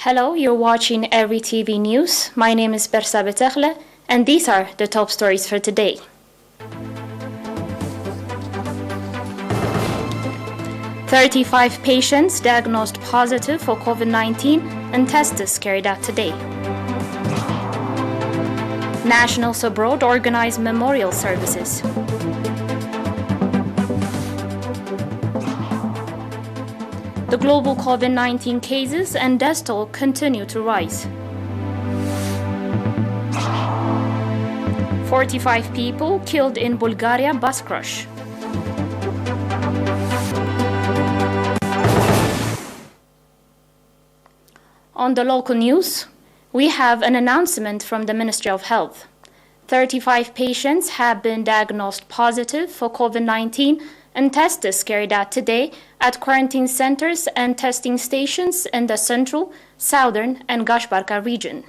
Hello, you're watching ERi-TV News. My name is Bersa Betekhle, and these are the top stories for today. "35 patients diagnosed positive for COVID-19 and tests carried out today. Nationals abroad organize memorial services. The global COVID-19 cases and death toll continue to rise. 45 people killed in Bulgaria bus crash. On the local news, we have an announcement from the Ministry of Health. 35 patients have been diagnosed positive for COVID-19 and tests carried out today at quarantine centers and testing stations in the central, southern, and Gashbarka region.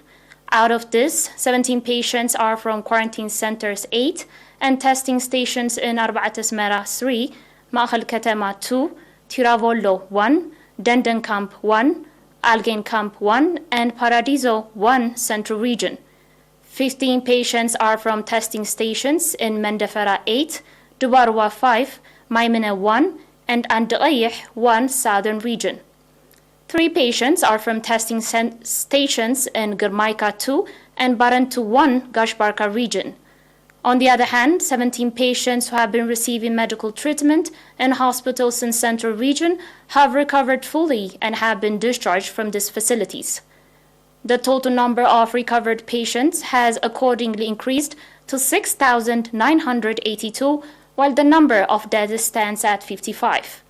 Out of this, 17 patients are from quarantine centers 8 and testing stations in Arbaat Asmara 3, Maakhal Katama 2, Tiravollo 1, Denden Camp 1, Algain Camp 1, and Paradiso 1 central region. 15 patients are from testing stations in Mendefera 8, Dubarwa 5, Maimena 1, and Andayih 1 southern region. 3 patients are from testing stations in Girmaika 2 and Barantu 1 Gashbarka region. On the other hand, 17 patients who have been receiving medical treatment in hospitals in central region have recovered fully and have been discharged from these facilities. The total number of recovered patients has accordingly increased to 6,982, while the number of deaths stands at 55.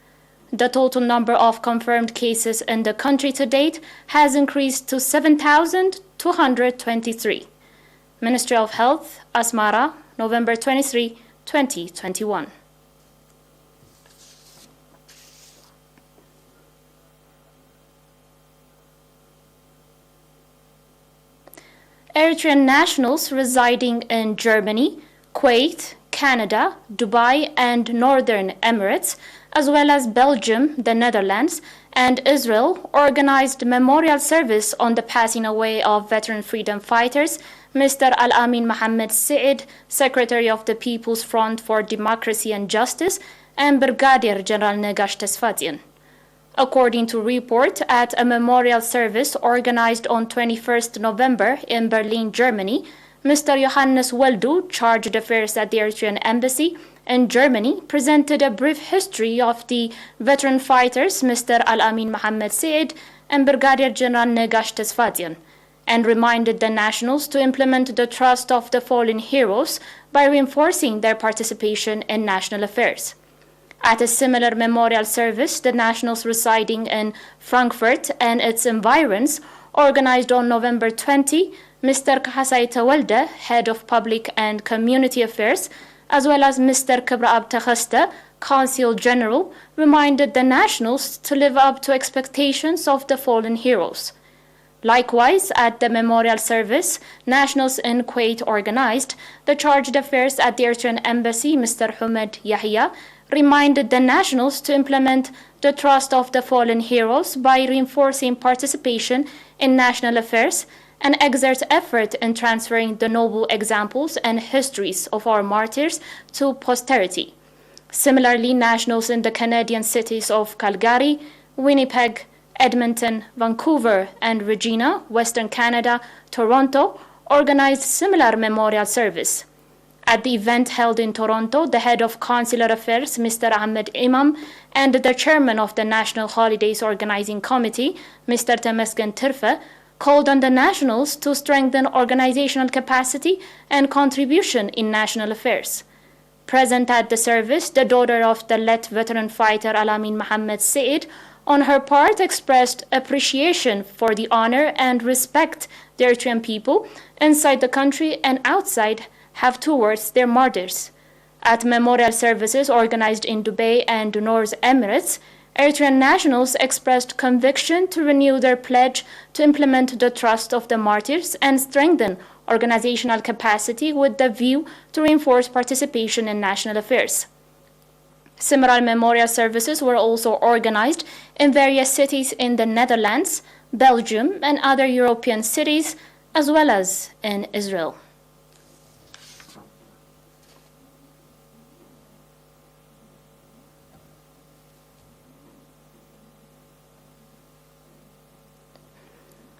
The total number of confirmed cases in the country to date has increased to 7,223. Ministry of Health, Asmara, November 23, 2021. Eritrean nationals residing in Germany, Kuwait, Canada, Dubai, and Northern Emirates, as well as Belgium, the Netherlands, and Israel, organized memorial service on the passing away of veteran freedom fighters, Mr. Al-Amin Mohammed Said, Secretary of the People's Front for Democracy and Justice, and Brigadier General Negash Tesfatian. According to report at a memorial service organized on 21st November in Berlin, Germany, Mr. Johannes Weldu, chargé d'affaires at the Eritrean Embassy in Germany, presented a brief history of the veteran fighters, Mr. Al-Amin Mohammed Said and Brigadier General Negash Tesfatian, and reminded the nationals to implement the trust of the fallen heroes by reinforcing their participation in national affairs. At a similar memorial service, the nationals residing in Frankfurt and its environs, organized on November 20, Mr. Kahasai Tawalda, Head of Public and Community Affairs, as well as Mr. Kibraab Takhasta, Consul General, reminded the nationals to live up to expectations of the fallen heroes. Likewise, at the memorial service, nationals in Kuwait organized, the chargé d'affaires at the Eritrean Embassy, Mr. Humed Yahya, reminded the nationals to implement the trust of the fallen heroes by reinforcing participation in national affairs and exert effort in transferring the noble examples and histories of our martyrs to posterity. Similarly, nationals in the Canadian cities of Calgary, Winnipeg, Edmonton, Vancouver, and Regina, Western Canada, Toronto, organized similar memorial service. At the event held in Toronto, the head of Consular Affairs, Mr. Ahmed Imam, and the chairman of the National Holidays Organizing Committee, Mr. Temesgen Tirfe, called on the nationals to strengthen organizational capacity and contribution in national affairs. Present at the service, the daughter of the late veteran fighter Al-Amin Mohammed Said, on her part, expressed appreciation for the honor and respect the Eritrean people inside the country and outside have towards their martyrs. At memorial services organized in Dubai and North Emirates, Eritrean nationals expressed conviction to renew their pledge to implement the trust of the martyrs and strengthen organizational capacity with the view to reinforce participation in national affairs. Similar memorial services were also organized in various cities in the Netherlands, Belgium, and other European cities, as well as in Israel.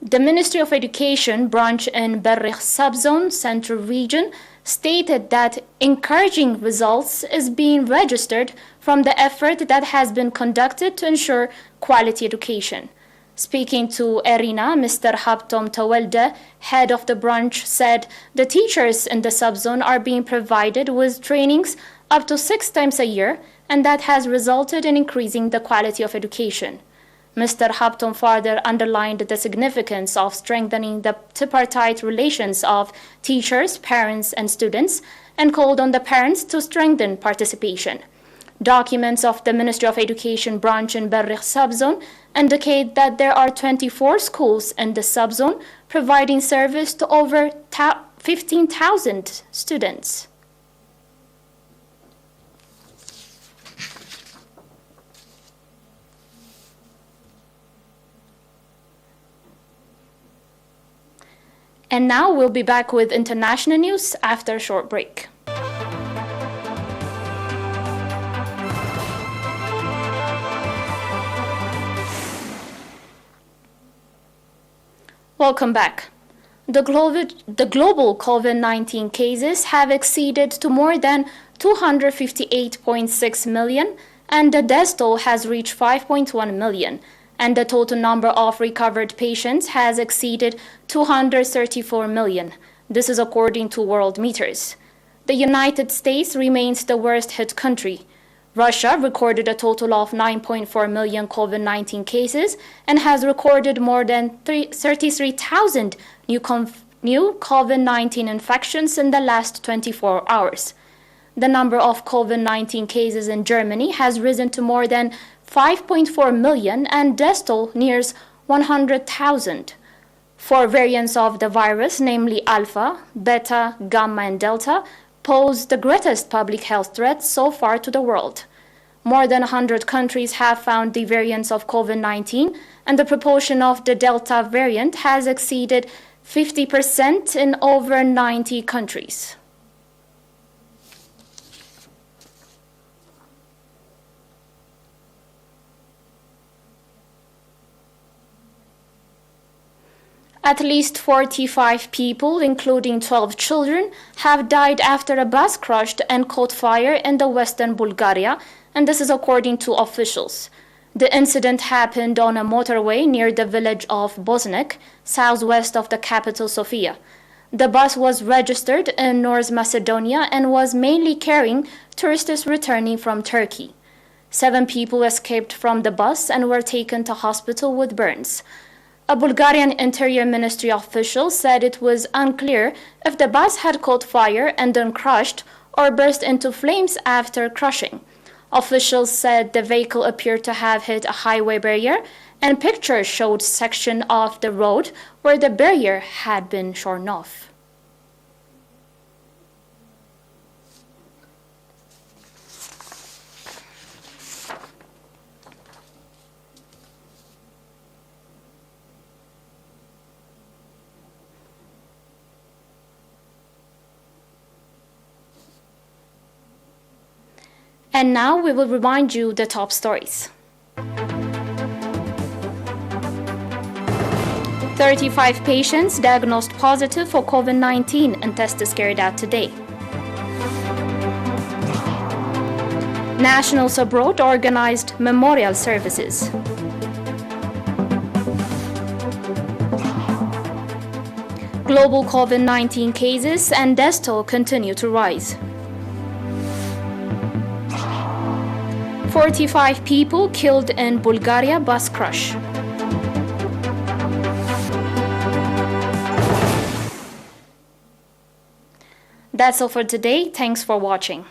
The Ministry of Education branch in Berrikh subzone, Central Region, stated that encouraging results is being registered from the effort that has been conducted to ensure quality education. Speaking to ERINA, Mr. Habtom Tawelde, head of the branch, said the teachers in the subzone are being provided with trainings up to 6 times a year, and that has resulted in increasing the quality of education. Mr. Habtom further underlined the significance of strengthening the tripartite relations of teachers, parents, and students, and called on the parents to strengthen participation. Documents of the Ministry of Education branch in Berrikh subzone indicate that there are 24 schools in the subzone providing service to over 15,000 students. And now we'll be back with international news after a short break. Welcome back. The global COVID-19 cases have exceeded to more than 258.6 million, and the death toll has reached 5.1 million. And the total number of recovered patients has exceeded 234 million. This is according to World Meters. The United States remains the worst hit country. Russia recorded a total of 9.4 million COVID-19 cases and has recorded more than 33,000 new COVID-19 infections in the last 24 hours. The number of COVID-19 cases in Germany has risen to more than 5.4 million and death toll nears 100,000. 4 variants of the virus, namely Alpha, Beta, Gamma, and Delta, pose the greatest public health threat so far to the world. More than 100 countries have found the variants of COVID-19, and the proportion of the Delta variant has exceeded 50% in over 90 countries. At least 45 people, including 12 children, have died after a bus crashed and caught fire in the western Bulgaria, and this is according to officials. The incident happened on a motorway near the village of Bosnik, southwest of the capital Sofia. The bus was registered in North Macedonia and was mainly carrying tourists returning from Turkey. 7 people escaped from the bus and were taken to hospital with burns. A Bulgarian Interior Ministry official said it was unclear if the bus had caught fire and then crashed or burst into flames after crashing. Officials said the vehicle appeared to have hit a highway barrier, and pictures showed section of the road where the barrier had been shorn off. And now we will remind you the top stories. 35 patients diagnosed positive for COVID-19 and test is carried out today. Nationals abroad organized memorial services. Global COVID-19 cases and death toll continue to rise. 45 people killed in Bulgaria bus crash. That's all for today. Thanks for watching.